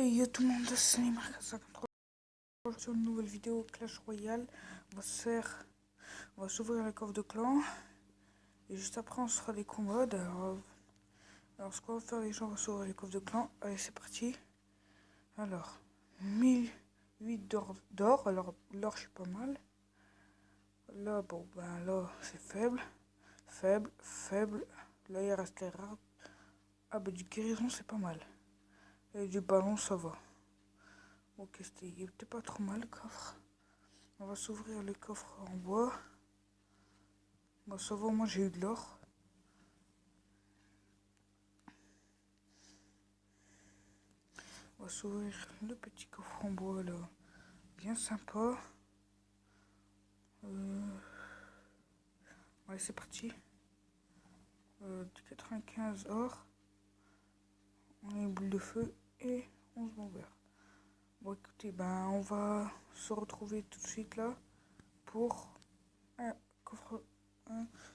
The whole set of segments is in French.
Et yo tout le monde, c'est Marc53 sur une nouvelle vidéo Clash Royale. On va s'ouvrir le coffre de clan. Et juste après on se fera des combats. Alors ce qu'on va faire les gens, on va s'ouvrir les coffres de clan. Allez c'est parti. Alors 1008 d'or. Alors l'or je suis pas mal. Là bon ben là c'est faible. Faible. Là il reste les rares. Ah bah du guérison c'est pas mal. Et du ballon ça va. Ok, c'était pas trop mal le coffre. On va s'ouvrir le coffre en bois. Bon, ça va, moi j'ai eu de l'or. On va s'ouvrir le petit coffre en bois là. Bien sympa. Allez, c'est parti. Du 95 or. On a une boule de feu et 11 bombeurs. Bon, écoutez, ben on va se retrouver tout de suite là pour un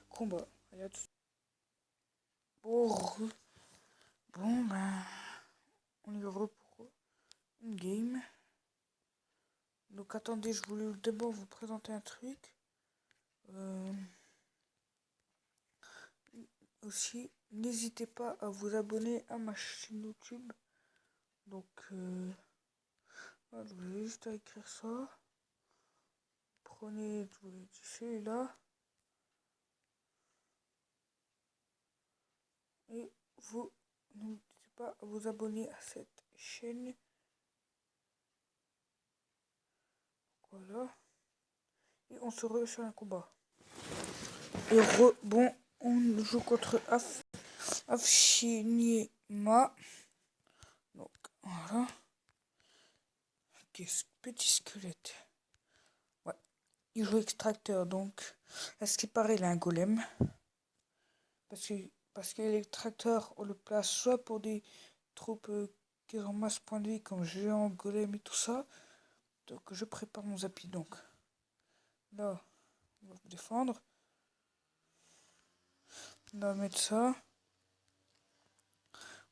combat. Allez, à tout de suite. Bon, ben on y va pour une game. Donc attendez, je voulais d'abord vous présenter un truc. Aussi, n'hésitez pas à vous abonner à ma chaîne YouTube. Donc, voilà, vous avez juste à écrire ça. Prenez celui-là. Et vous n'hésitez pas à vous abonner à cette chaîne. Voilà. Et on se revoit sur un combat. Et bon, on joue contre Afshinima. Donc, voilà. Petit squelette. Ouais. Il joue extracteur, donc à ce qui paraît, il a un golem. Parce que l'extracteur, on le place soit pour des troupes qui ont masse point de vie, comme géant, golem et tout ça. Donc je prépare mon zappy. Donc là, on va me défendre. On va mettre ça.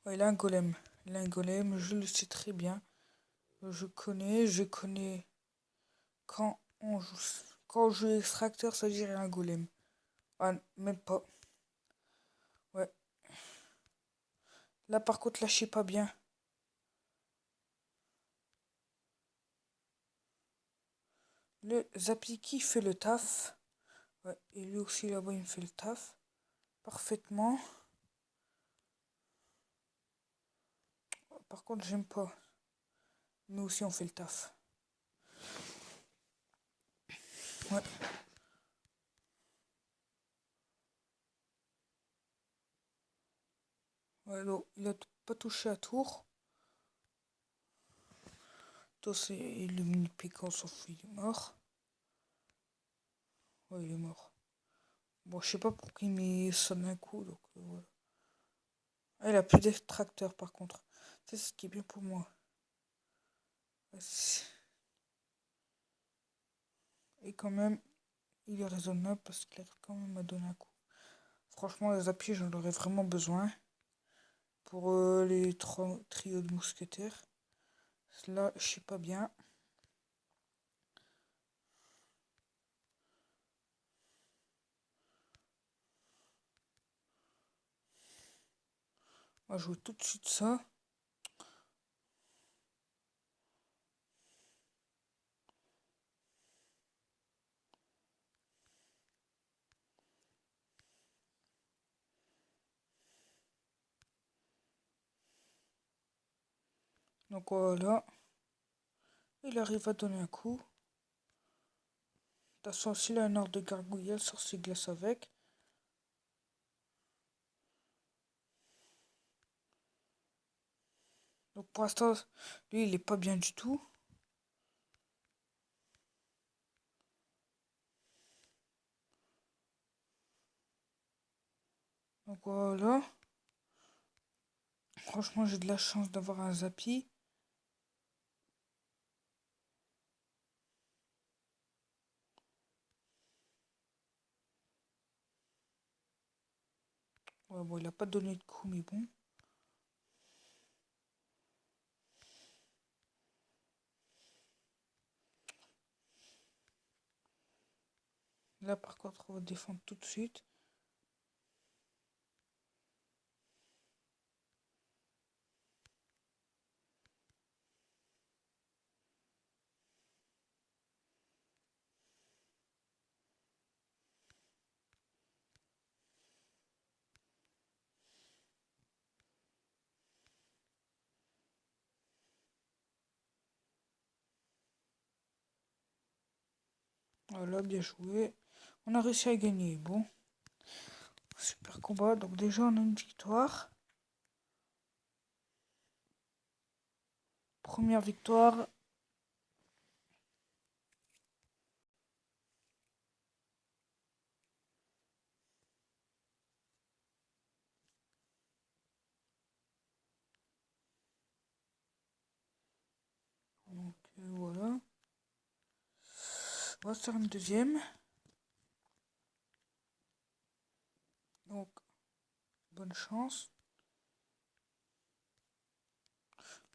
Ouais, il a un golem. Il a un golem, je le sais très bien. Je connais quand on joue extracteur, ça dirait un golem. Ah, même pas. Ouais. Là, par contre, lâchez pas bien. Le Zapiki fait le taf. Ouais, et lui aussi, là-bas, il me fait le taf. Parfaitement. Par contre, j'aime pas. Nous aussi, on fait le taf. Ouais. Ouais, alors, il a pas touché à tour. Toi, c'est le mini piquant, sauf il est mort. Ouais, il est mort. Bon, je sais pas pourquoi il met ça d'un coup, donc voilà. Ah, il a plus d'extracteur par contre. C'est ce qui est bien pour moi. Et quand même, il est raisonnable parce qu'il arrive quand même à donner un coup. Franchement, les appuis, j'en aurais vraiment besoin. Pour les trois trios de mousquetaires. Là, je sais pas bien. On va jouer tout de suite ça. Donc voilà. Il arrive à donner un coup. De toute façon, s'il a un ordre de gargouille, elle sort ses glaces avec. Donc pour l'instant, lui, il est pas bien du tout. Donc voilà. Franchement, j'ai de la chance d'avoir un Zappy. Ouais, bon, il a pas donné de coup, mais bon. Là, par contre, on va défendre tout de suite. Voilà, bien joué. On a réussi à gagner. Bon, super combat. Donc déjà, on a une victoire. Première victoire. Donc voilà. On va faire une deuxième. Donc, bonne chance.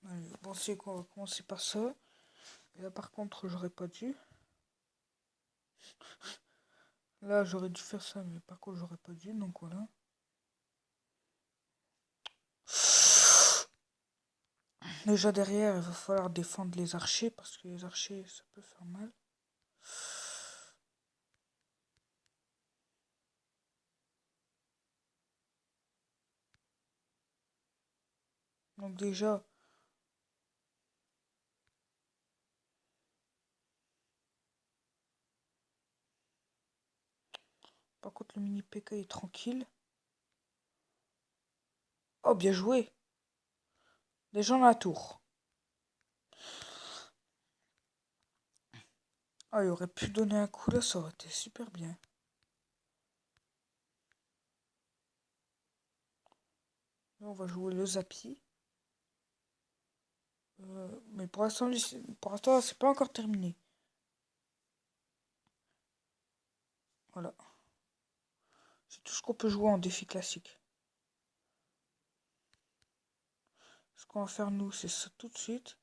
Allez, bon, c'est quoi, on va commencer par ça. Et là, par contre, j'aurais pas dû. Là, j'aurais dû faire ça, mais par contre, j'aurais pas dû. Donc voilà. Déjà derrière, il va falloir défendre les archers parce que les archers, ça peut faire mal. Donc déjà, par contre, le mini PK est tranquille. Oh, bien joué. Les gens à la tour. Ah, il aurait pu donner un coup là, ça aurait été super bien. Là, on va jouer le Zapi. Mais pour l'instant, c'est pas encore terminé. Voilà. C'est tout ce qu'on peut jouer en défi classique. Ce qu'on va faire nous, c'est ça tout de suite.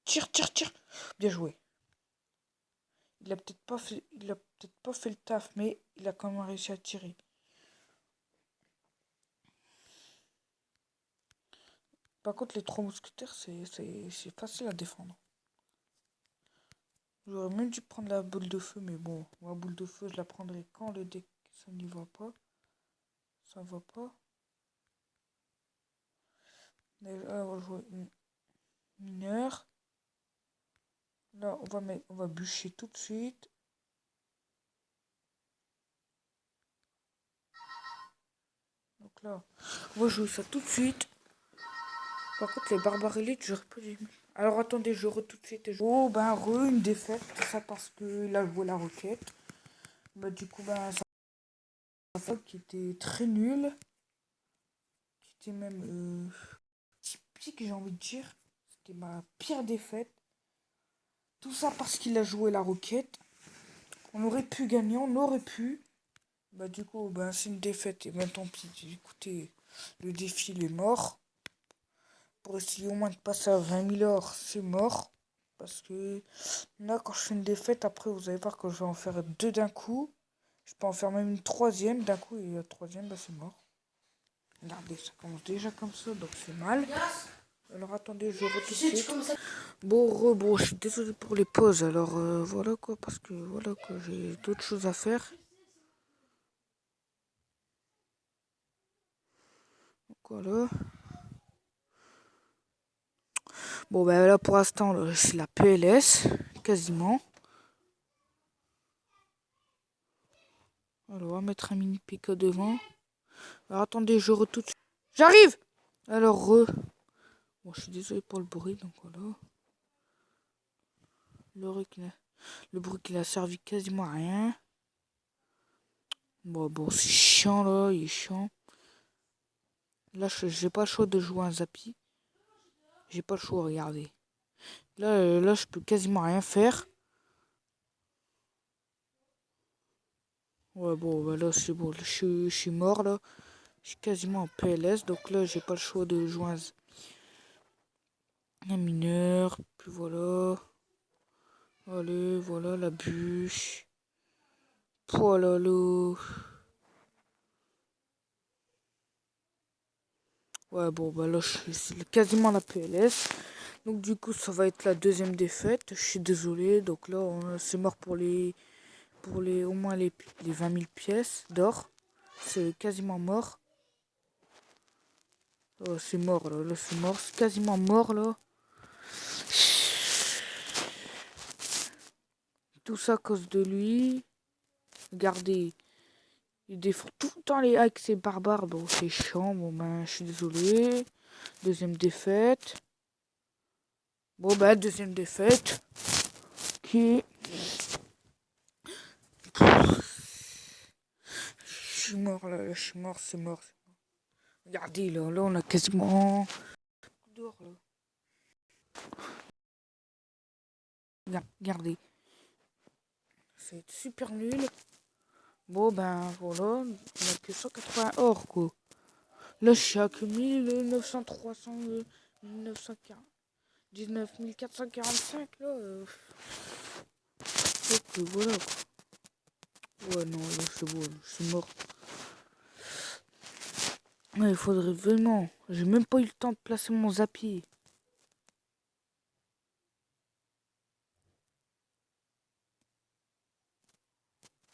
Tire, tire, tire. Bien joué. Il a peut-être pas fait le taf, mais il a quand même réussi à tirer. Par contre, les trois mousquetaires, c'est facile à défendre. J'aurais même dû prendre la boule de feu, mais bon, la boule de feu, je la prendrai quand le deck, ça n'y va pas. Ça va pas. Déjà, on va jouer une mineur. Là, on va bûcher tout de suite. Donc là, on va jouer ça tout de suite. Par contre, les barbares élites, j'aurais pas dû. Alors attendez, je re tout de suite. Oh, ben, une défaite. Tout ça parce qu'il a joué la roquette. Bah, du coup, ben, ça qui était très nul. Qui était même typique, j'ai envie de dire. C'était ma pire défaite. Tout ça parce qu'il a joué la roquette. On aurait pu gagner, on aurait pu. Bah, du coup, ben, c'est une défaite. Et ben, tant pis. Écoutez, le défi, il est mort. Pour essayer au moins de passer à 20 000 or, c'est mort. Parce que là, quand je fais une défaite, après, vous allez voir que je vais en faire deux d'un coup. Je peux en faire même une troisième d'un coup. Et la troisième, bah, c'est mort. Regardez, ça commence déjà comme ça, donc c'est mal. Alors attendez, je retrouve. Bon, je suis désolé pour les pauses. Alors voilà quoi, parce que voilà quoi, j'ai d'autres choses à faire. Donc voilà. Bon ben là pour l'instant, c'est la PLS, quasiment. Alors on va mettre un mini PK devant. Alors attendez, je retouche. J'arrive. Alors bon, je suis désolé pour le bruit, donc voilà. Le bruit qui n'a servi quasiment à rien. Bon, c'est chiant là, il est chiant. Là, j'ai pas le choix de jouer un Zapi. J'ai pas le choix, regardez. Là, je peux quasiment rien faire. Ouais, bon, bah là, c'est bon. Je suis mort, là. Je suis quasiment en PLS, donc là j'ai pas le choix de jouer un mineur. Puis voilà. Allez, voilà la bûche. Voilà l'eau. Ouais, bon, bah là, c'est quasiment la PLS. Donc, du coup, ça va être la deuxième défaite. Je suis désolé. Donc là, c'est mort pour au moins les 20 000 pièces d'or. C'est quasiment mort. Oh, c'est mort, là. Là, c'est mort. C'est quasiment mort, là. Tout ça à cause de lui. Regardez. Il défend tout le temps les hacks, c'est barbare. Bon, c'est chiant. Bon, ben, je suis désolé. Deuxième défaite. Bon, bah, deuxième défaite. Ok. Je suis mort, là. Je suis mort, c'est mort. Regardez, là, on a quasiment... Dehors, là. Regardez. C'est super nul. Bon, ben, voilà. On a que 180 or, quoi. Là, je suis à que 1900, 300, 1940. 19 445, là. Donc, voilà, quoi. Ouais, non, là, c'est bon. Je suis mort. Ouais, il faudrait vraiment... J'ai même pas eu le temps de placer mon zapier.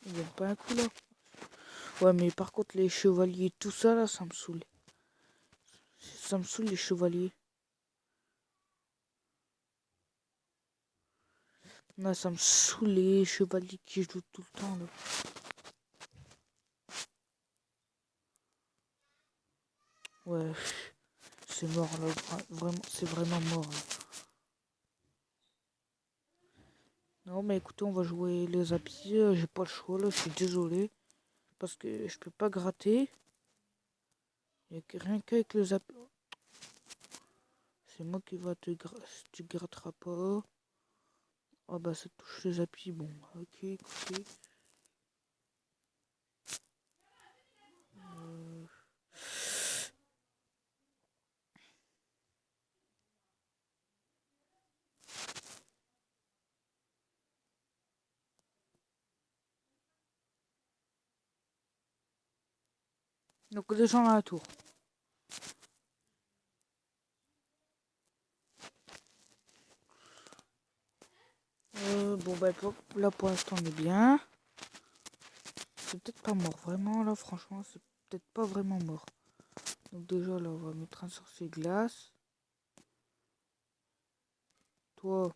Il donne pas un coup, là. Ouais, mais par contre, les chevaliers, tout ça, là, ça me saoule. Ça me saoule, les chevaliers. Là, ça me saoule, les chevaliers qui jouent tout le temps, là. Ouais, c'est mort, là. Vraiment, c'est vraiment mort, là. Non, mais écoutez, on va jouer les zapiers. J'ai pas le choix, là. Je suis désolé. Parce que je peux pas gratter. Il n'y a rien qu'avec le zapier. C'est moi qui va te si tu gratteras pas. Ah bah ça touche les appuis, bon, ok, écoutez. Donc déjà on a la tour. Bon bah là pour l'instant on est bien. C'est peut-être pas mort, vraiment là franchement c'est peut-être pas vraiment mort. Donc déjà là on va mettre un sorcier glace. Toi.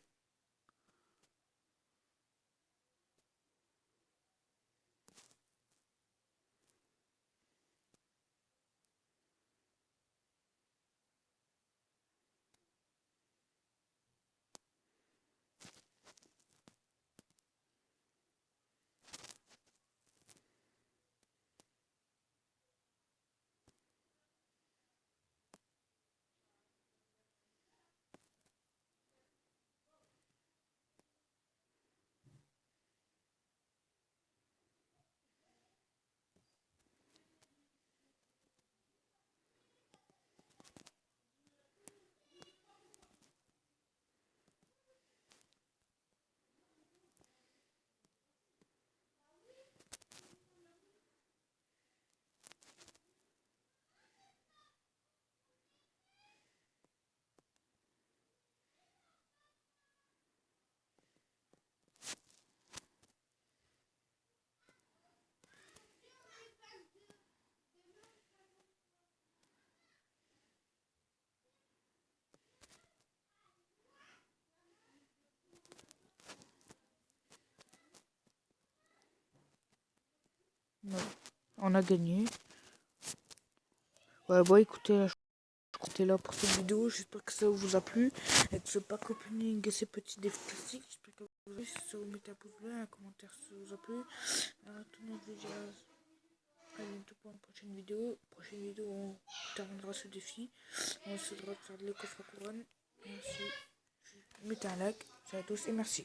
Ouais. On a gagné. Ouais bon écoutez là, je comptais là pour cette vidéo. J'espère que ça vous a plu. Et que ce pack opening et ces petits défis classiques. J'espère que vous avez plu. Si ça vous mettez un pouce bleu, un commentaire si ça vous a plu. Tout le monde vous dit à bientôt pour une prochaine vidéo. Prochaine vidéo, on terminera ce défi. On essaiera de faire le coffre à couronne. Merci. Mettez un like. Salut à tous et merci.